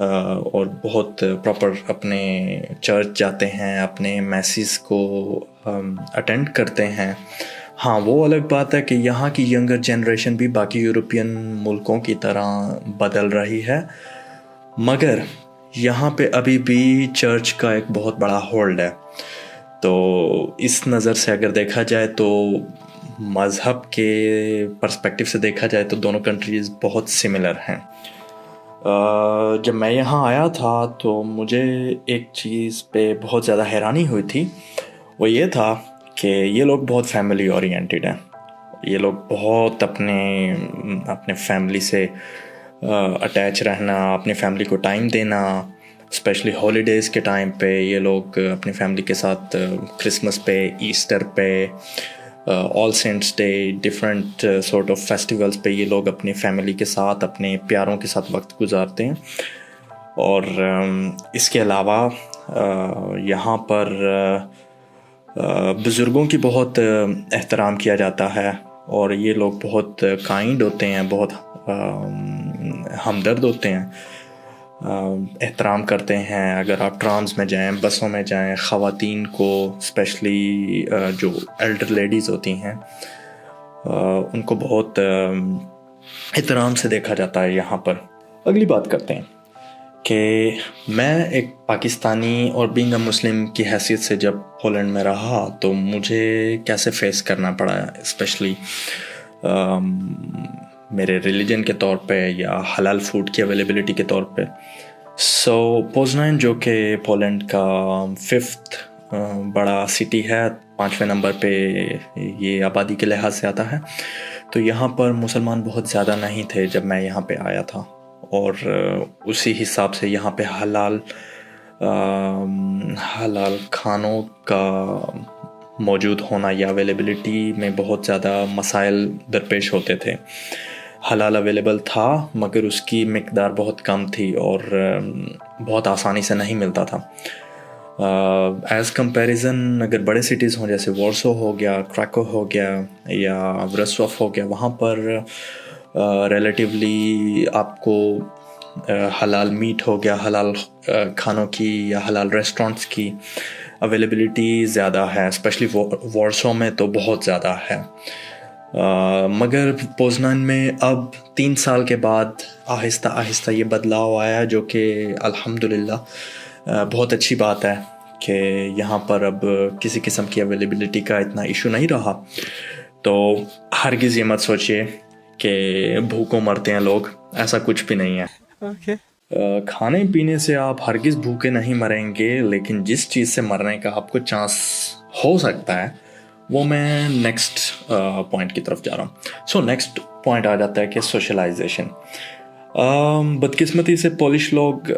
اور بہت پراپر اپنے چرچ جاتے ہیں، اپنے میسز کو اٹینڈ کرتے ہیں. ہاں وہ الگ بات ہے کہ یہاں کی ینگر جنریشن بھی باقی یورپین ملکوں کی طرح بدل رہی ہے، مگر یہاں پہ ابھی بھی چرچ کا ایک بہت بڑا ہولڈ ہے. تو اس نظر سے اگر دیکھا جائے تو مذہب کے پرسپیکٹیو سے دیکھا جائے تو دونوں کنٹریز بہت سملر ہیں. جب میں یہاں آیا تھا تو مجھے ایک چیز پہ بہت زیادہ حیرانی ہوئی تھی، وہ یہ تھا کہ یہ لوگ بہت فیملی اورینٹیڈ ہیں. یہ لوگ بہت اپنے فیملی سے اٹیچ رہنا، اپنی فیملی کو ٹائم دینا، اسپیشلی ہالیڈیز کے ٹائم پہ یہ لوگ اپنی فیملی کے ساتھ کرسمس پہ، ایسٹر پہ، All Saints Day, different sort of festivals پہ یہ لوگ اپنی فیملی کے ساتھ، اپنے پیاروں کے ساتھ وقت گزارتے ہیں. اور اس کے علاوہ یہاں پر بزرگوں کی بہت احترام کیا جاتا ہے، اور یہ لوگ بہت کائنڈ ہوتے ہیں، بہت ہمدرد ہوتے ہیں، احترام کرتے ہیں. اگر آپ ٹرامز میں جائیں، بسوں میں جائیں، خواتین کو اسپیشلی جو ایلڈر لیڈیز ہوتی ہیں ان کو بہت احترام سے دیکھا جاتا ہے یہاں پر. اگلی بات کرتے ہیں کہ میں ایک پاکستانی اور بینگ اے مسلم کی حیثیت سے جب پولینڈ میں رہا تو مجھے کیسے فیس کرنا پڑا، اسپیشلی میرے ریلیجن کے طور پہ یا حلال فوڈ کی اویلیبلٹی کے طور پہ. سو پوزنان جو کہ پولینڈ کا 5th بڑا سٹی ہے، 5ویں نمبر پہ یہ آبادی کے لحاظ سے آتا ہے، تو یہاں پر مسلمان بہت زیادہ نہیں تھے جب میں یہاں پہ آیا تھا. اور اسی حساب سے یہاں پہ حلال کھانوں کا موجود ہونا یا اویلیبلٹی میں بہت زیادہ مسائل درپیش ہوتے تھے. حلال اویلیبل تھا مگر اس کی مقدار بہت کم تھی اور بہت آسانی سے نہیں ملتا تھا. ایز کمپیریزن اگر بڑے سٹیز ہوں جیسے وارسو ہو گیا، کراکو ہو گیا یا ورسوف ہو گیا، وہاں پر ریلیٹیولی آپ کو حلال میٹ ہو گیا، حلال کھانوں کی یا حلال ریسٹورنٹس کی اویلیبلٹی زیادہ ہے، اسپیشلی وارسو میں تو بہت زیادہ ہے. مگر پوزنان میں اب 3 سال کے بعد آہستہ آہستہ یہ بدلاؤ آیا، جو کہ الحمدللہ بہت اچھی بات ہے کہ یہاں پر اب کسی قسم کی اویلیبلٹی کا اتنا ایشو نہیں رہا. تو ہرگز یہ مت سوچیے کہ بھوکوں مرتے ہیں لوگ، ایسا کچھ بھی نہیں ہے. کھانے پینے سے آپ ہرگز بھوکے نہیں مریں گے، لیکن جس چیز سے مرنے کا آپ کو چانس ہو سکتا ہے وہ میں نیکسٹ پوائنٹ کی طرف جا رہا ہوں. سو نیکسٹ پوائنٹ آ جاتا ہے کہ سوشلائزیشن. بدقسمتی سے پولش لوگ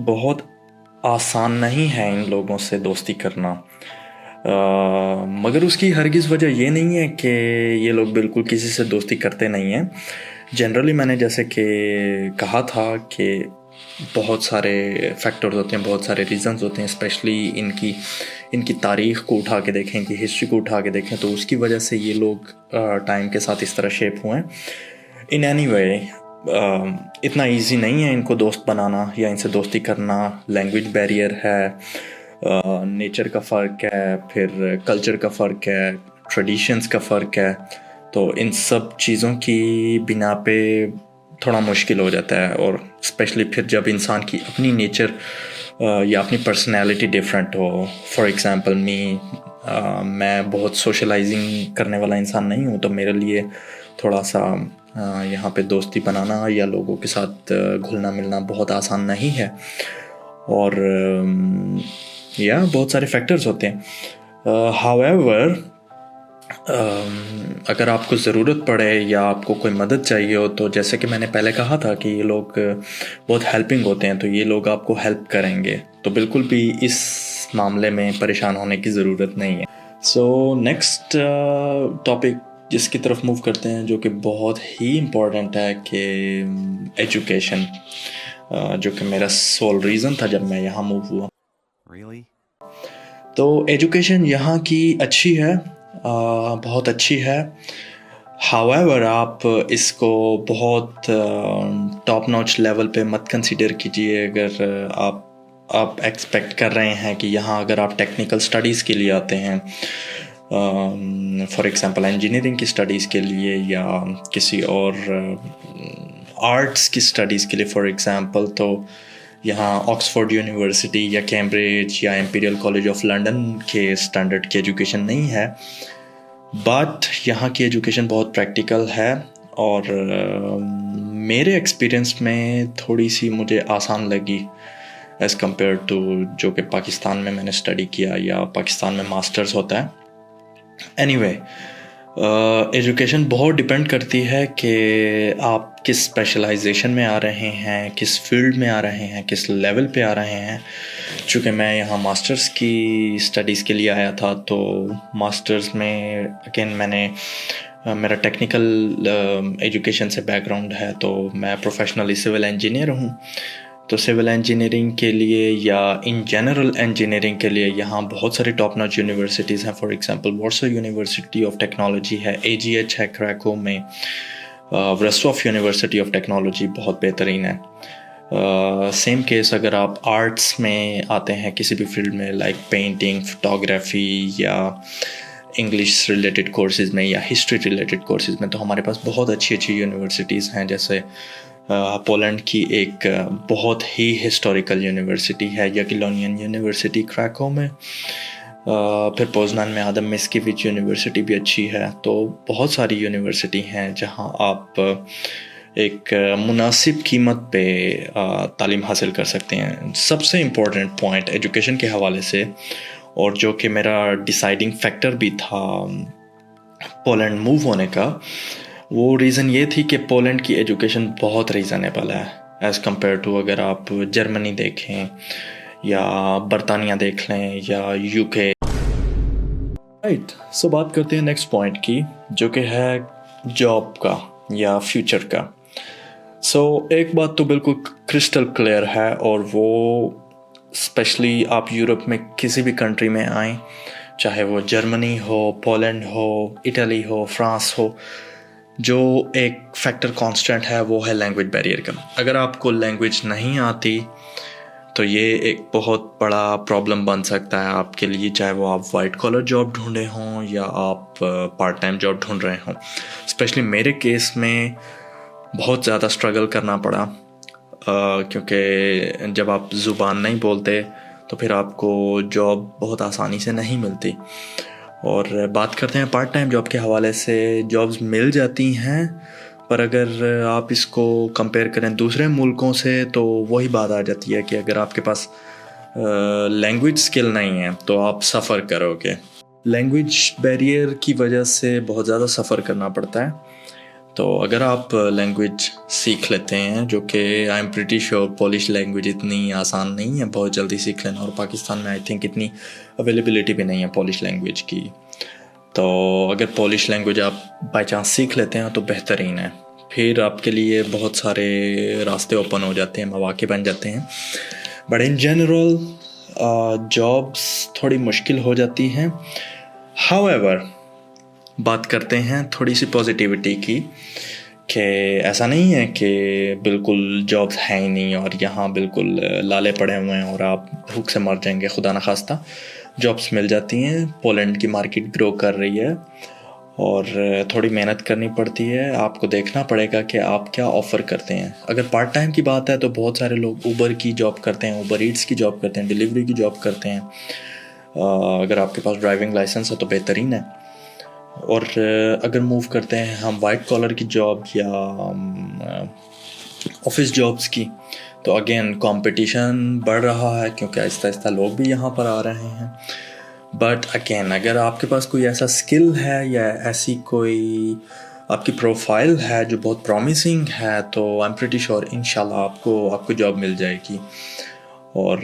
بہت آسان نہیں ہے ان لوگوں سے دوستی کرنا، مگر اس کی ہرگز وجہ یہ نہیں ہے کہ یہ لوگ بالکل کسی سے دوستی کرتے نہیں ہیں. جنرلی میں نے جیسے کہ کہا تھا کہ بہت سارے فیکٹرز ہوتے ہیں، بہت سارے ریزنز ہوتے ہیں، اسپیشلی ان کی تاریخ کو اٹھا کے دیکھیں، ان کی ہسٹری کو اٹھا کے دیکھیں تو اس کی وجہ سے یہ لوگ ٹائم کے ساتھ اس طرح شیپ ہوئے ہیں. ان اینی وے اتنا ایزی نہیں ہے ان کو دوست بنانا یا ان سے دوستی کرنا. لینگویج بیریئر ہے، نیچر کا فرق ہے، پھر کلچر کا فرق ہے، ٹریڈیشنز کا فرق ہے. تو ان سب چیزوں کی بنا پہ تھوڑا مشکل ہو جاتا ہے. اور اسپیشلی پھر جب انسان کی اپنی نیچر یا اپنی personality different who. For example میں بہت سوشلائزنگ کرنے والا انسان نہیں ہوں، تو میرے لیے تھوڑا سا یہاں پہ دوستی بنانا یا لوگوں کے ساتھ گھلنا ملنا بہت آسان نہیں ہے. اور بہت سارے فیکٹرز ہوتے ہیں. however اگر آپ کو ضرورت پڑے یا آپ کو کوئی مدد چاہیے ہو تو جیسے کہ میں نے پہلے کہا تھا کہ یہ لوگ بہت ہیلپنگ ہوتے ہیں، تو یہ لوگ آپ کو ہیلپ کریں گے، تو بالکل بھی اس معاملے میں پریشان ہونے کی ضرورت نہیں ہے. سو نیکسٹ ٹاپک جس کی طرف موو کرتے ہیں، جو کہ بہت ہی امپورٹنٹ ہے، کہ ایجوکیشن، جو کہ میرا سول ریزن تھا جب میں یہاں موو ہوا. تو ایجوکیشن یہاں کی اچھی ہے، بہت اچھی ہے. However آپ اس کو بہت ٹاپ نوچ لیول پہ مت کنسیڈر کیجیے. اگر آپ ایکسپیکٹ کر رہے ہیں کہ یہاں اگر آپ ٹیکنیکل سٹڈیز کے لیے آتے ہیں, فار ایگزامپل انجینئرنگ کی سٹڈیز کے لیے یا کسی اور آرٹس کی سٹڈیز کے لیے فار ایگزامپل, تو یہاں آکسفورڈ یونیورسٹی یا کیمبرج یا امپیریل کالج آف لنڈن کے اسٹینڈرڈ کی ایجوکیشن نہیں ہے. بٹ یہاں کی ایجوکیشن بہت پریکٹیکل ہے, اور میرے ایکسپیرئنس میں تھوڑی سی مجھے آسان لگی ایز کمپیئر ٹو جو کہ پاکستان میں نے اسٹڈی کیا یا پاکستان میں ماسٹرز ہوتا ہے. اینی وے, ایجوکیشن بہت ڈپینڈ کرتی ہے کہ آپ کس اسپیشلائزیشن میں آ رہے ہیں, کس فیلڈ میں آ رہے ہیں, کس لیول پہ آ رہے ہیں. چونکہ میں یہاں ماسٹرز کی اسٹڈیز کے لیے آیا تھا, تو ماسٹرز میں اگین میرا ٹیکنیکل ایجوکیشن سے بیک گراؤنڈ ہے, تو میں پروفیشنلی سول انجینئر ہوں. تو سول انجینئرنگ کے لیے یا ان جنرل انجینئرنگ کے لیے یہاں بہت ساری ٹاپ ناچ یونیورسٹیز ہیں. For example Warsaw University of Technology ہے, AGH ہے کریکو میں, ورسوف یونیورسٹی آف ٹیکنالوجی بہت بہترین ہے. سیم کیس اگر آپ آرٹس میں آتے ہیں کسی بھی فیلڈ میں, لائک پینٹنگ, فوٹوگرافی یا انگلش ریلیٹڈ کورسز میں یا ہسٹری ریلیٹڈ کورسز میں, تو ہمارے پاس بہت اچھی یونیورسٹیز ہیں. جیسے پولینڈ کی ایک بہت ہی ہسٹوریکل یونیورسٹی ہے یگیلونین یونیورسٹی کریکو میں, پھر پوزنان میں آدم مسکیوچ یونیورسٹی بھی اچھی ہے. تو بہت ساری یونیورسٹی ہیں جہاں آپ ایک مناسب قیمت پہ تعلیم حاصل کر سکتے ہیں. سب سے امپورٹنٹ پوائنٹ ایجوکیشن کے حوالے سے, اور جو کہ میرا ڈیسائیڈنگ فیکٹر بھی تھا پولینڈ موو ہونے کا, وہ ریزن یہ تھی کہ پولینڈ کی ایجوکیشن بہت ریزنیبل ہے ایز کمپیئر ٹو اگر آپ جرمنی دیکھیں یا برطانیہ دیکھ لیں یا UK. رائٹ, سو بات کرتے ہیں نیکسٹ پوائنٹ کی, جو کہ ہے جاب کا یا فیوچر کا. سو ایک بات تو بالکل کرسٹل کلیئر ہے, اور وہ اسپیشلی آپ یورپ میں کسی بھی کنٹری میں آئیں, چاہے وہ جرمنی ہو, پولینڈ ہو, اٹلی ہو, فرانس ہو, جو ایک فیکٹر کانسٹنٹ ہے وہ ہے لینگویج بیریئر کا. اگر آپ کو لینگویج نہیں آتی تو یہ ایک بہت بڑا پرابلم بن سکتا ہے آپ کے لیے, چاہے وہ آپ وائٹ کالر جاب ڈھونڈے ہوں یا آپ پارٹ ٹائم جاب ڈھونڈ رہے ہوں. اسپیشلی میرے کیس میں بہت زیادہ اسٹرگل کرنا پڑا, کیونکہ جب آپ زبان نہیں بولتے تو پھر آپ کو جاب بہت آسانی سے نہیں ملتی. اور بات کرتے ہیں پارٹ ٹائم جاب کے حوالے سے, جابز مل جاتی ہیں, پر اگر آپ اس کو کمپیئر کریں دوسرے ملکوں سے تو وہی بات آ جاتی ہے کہ اگر آپ کے پاس لینگویج سکل نہیں ہے تو آپ سفر کرو گے. لینگویج بیریئر کی وجہ سے بہت زیادہ سفر کرنا پڑتا ہے. تو اگر آپ لینگویج سیکھ لیتے ہیں, جو کہ I am pretty sure polish language اتنی آسان نہیں ہے بہت جلدی سیکھ لینا, اور پاکستان میں آئی تھنک اتنی اویلیبلٹی بھی نہیں ہے پولش لینگویج کی. تو اگر پولش لینگویج آپ بائی چانس سیکھ لیتے ہیں تو بہترین ہے, پھر آپ کے لیے بہت سارے راستے اوپن ہو جاتے ہیں, مواقع بن جاتے ہیں. بٹ ان جنرل جابس تھوڑی مشکل ہو جاتی ہیں. ہاؤ ایور بات کرتے ہیں تھوڑی سی پازیٹیوٹی کی, کہ ایسا نہیں ہے کہ بالکل جابس ہیں ہی نہیں اور یہاں بالکل لالے پڑے ہوئے ہیں اور آپ بھوک سے مر جائیں گے. خدا نخواستہ جابس مل جاتی ہیں. پولینڈ کی مارکیٹ گرو کر رہی ہے اور تھوڑی محنت کرنی پڑتی ہے. آپ کو دیکھنا پڑے گا کہ آپ کیا آفر کرتے ہیں. اگر پارٹ ٹائم کی بات ہے تو بہت سارے لوگ اوبر کی جاب کرتے ہیں, اوبر ایٹس کی جاب کرتے ہیں, ڈیلیوری کی جاب کرتے ہیں. اگر آپ کے پاس ڈرائیونگ لائسنس ہے تو بہترین ہے. اور اگر موو کرتے ہیں ہم وائٹ کالر کی جاب یا آفس جابس کی, تو اگین کمپٹیشن بڑھ رہا ہے کیونکہ آہستہ آہستہ لوگ بھی یہاں پر آ رہے ہیں. بٹ اگین اگر آپ کے پاس کوئی ایسا اسکل ہے یا ایسی کوئی آپ کی پروفائل ہے جو بہت پرومسنگ ہے, تو آئی ایم پریٹی شیور انشاءاللہ آپ کو جاب مل جائے گی. اور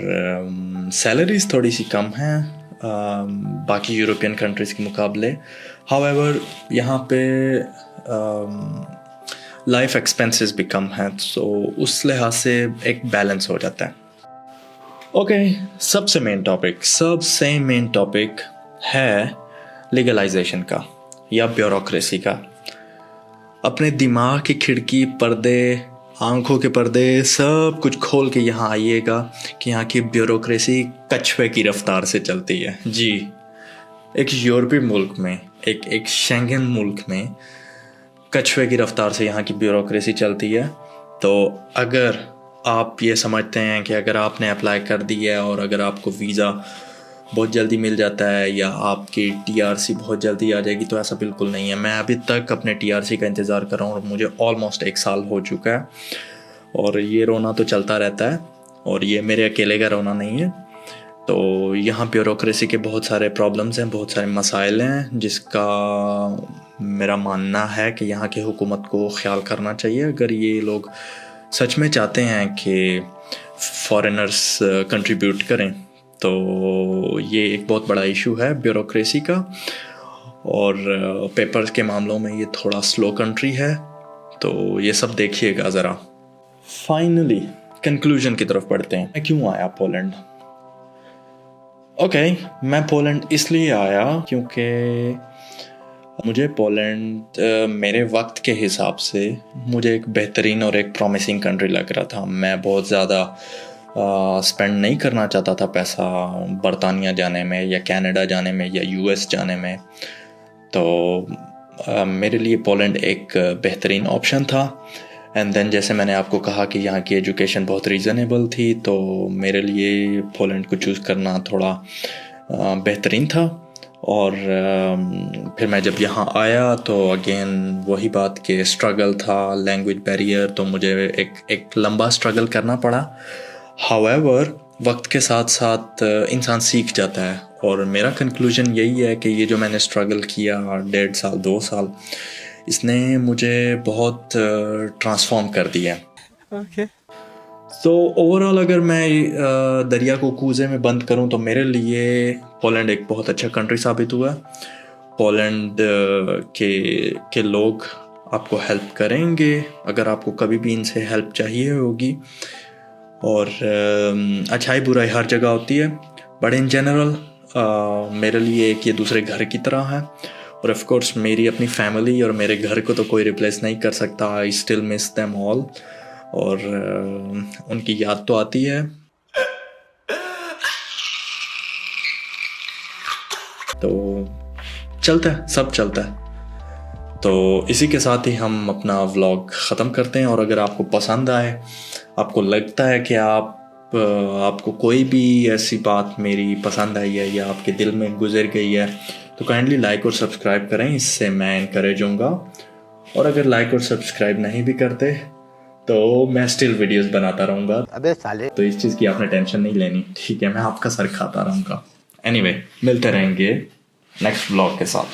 سیلریز تھوڑی سی کم ہیں باقی یورپین کنٹریز کے مقابلے. ہاؤ ایور یہاں پہ لائف ایکسپینسز بھی کم ہیں, سو اس لحاظ سے ایک بیلنس ہو جاتا ہے. اوکے, سب سے مین ٹاپک ہے لیگلائزیشن کا یا بیوروکریسی کا. اپنے دماغ کی کھڑکی، پردے، آنکھوں کے پردے سب کچھ کھول کے یہاں آئیے گا کہ یہاں کی بیوروکریسی کچھوے کی رفتار سے چلتی ہے. جی، ایک یورپی ملک میں، ایک شینگن ملک میں کچھوے کی رفتار سے یہاں کی بیوروکریسی چلتی ہے. تو اگر آپ یہ سمجھتے ہیں کہ اگر آپ نے اپلائی کر دی ہے اور اگر آپ کو ویزا بہت جلدی مل جاتا ہے یا آپ کی TRC بہت جلدی آ جائے گی، تو ایسا بالکل نہیں ہے. میں ابھی تک اپنے TRC کا انتظار کر رہا ہوں اور مجھے آلموسٹ 1 سال ہو چکا ہے، اور یہ رونا تو چلتا رہتا ہے، اور یہ میرے اکیلے کا رونا نہیں ہے. تو یہاں بیوروکریسی کے بہت سارے پرابلمز ہیں، بہت سارے مسائل ہیں، جس کا میرا ماننا ہے کہ یہاں کی حکومت کو خیال کرنا چاہیے اگر یہ لوگ سچ میں چاہتے ہیں کہ فارنرز کنٹریبیوٹ کریں. تو یہ ایک بہت بڑا ایشو ہے بیوروکریسی کا، اور پیپرز کے معاملوں میں یہ تھوڑا سلو کنٹری ہے. تو یہ سب دیکھیے گا ذرا. فائنلی کنکلوژن کی طرف بڑھتے ہیں. میں کیوں آیا پولینڈ؟ اوکے، میں پولینڈ اس لیے آیا کیونکہ مجھے پولینڈ میرے وقت کے حساب سے مجھے ایک بہترین اور ایک پرومسنگ کنٹری لگ رہا تھا. میں بہت زیادہ اسپینڈ نہیں کرنا چاہتا تھا پیسہ برطانیہ جانے میں یا کینیڈا جانے میں یا US جانے میں. تو میرے لیے پولینڈ ایک بہترین آپشن تھا. اینڈ دین جیسے میں نے آپ کو کہا کہ یہاں کی ایجوکیشن بہت ریزنیبل تھی، تو میرے لیے پولینڈ کو چوز کرنا تھوڑا بہترین تھا. اور پھر میں جب یہاں آیا تو اگین وہی بات کہ اسٹرگل تھا، لینگویج بیریئر، تو مجھے ایک لمبا اسٹرگل کرنا پڑا. ہاؤیور وقت کے ساتھ ساتھ انسان سیکھ جاتا ہے، اور میرا کنکلوژن یہی ہے کہ یہ جو میں نے اسٹرگل کیا 1.5 سال 2 سال، اس نے مجھے بہت ٹرانسفارم کر دیا. تو اوورآل اگر میں دریا کو کوزے میں بند کروں تو میرے لیے پولینڈ ایک بہت اچھا کنٹری ثابت ہوا. پولینڈ کے لوگ آپ کو ہیلپ کریں گے اگر آپ کو کبھی بھی ان سے ہیلپ چاہیے ہوگی. اور اچھائی برائی ہر جگہ ہوتی ہے، بٹ ان جنرل میرے لیے ایک یہ دوسرے گھر کی طرح ہے. اور آف کورس میری اپنی فیملی اور میرے گھر کو تو کوئی ریپلیس نہیں کر سکتا. I still miss them all, اور ان کی یاد تو آتی ہے. تو چلتا ہے، سب چلتا ہے. تو اسی کے ساتھ ہی ہم اپنا ولاگ ختم کرتے ہیں. اور اگر آپ کو پسند آئے، آپ کو لگتا ہے کہ آپ کو کوئی بھی ایسی بات میری پسند آئی ہے یا آپ کے دل میں گزر گئی ہے، تو کائنڈلی لائک اور سبسکرائب کریں. اس سے میں انکریج ہوں گا. اور اگر لائک اور سبسکرائب نہیں بھی کرتے تو میں اسٹل ویڈیوز بناتا رہوں گا. تو اس چیز کی آپ نے ٹینشن نہیں لینی، ٹھیک ہے؟ میں آپ کا سر کھاتا رہوں گا. اینی وے، ملتے رہیں گے نیکسٹ ولاگ کے ساتھ.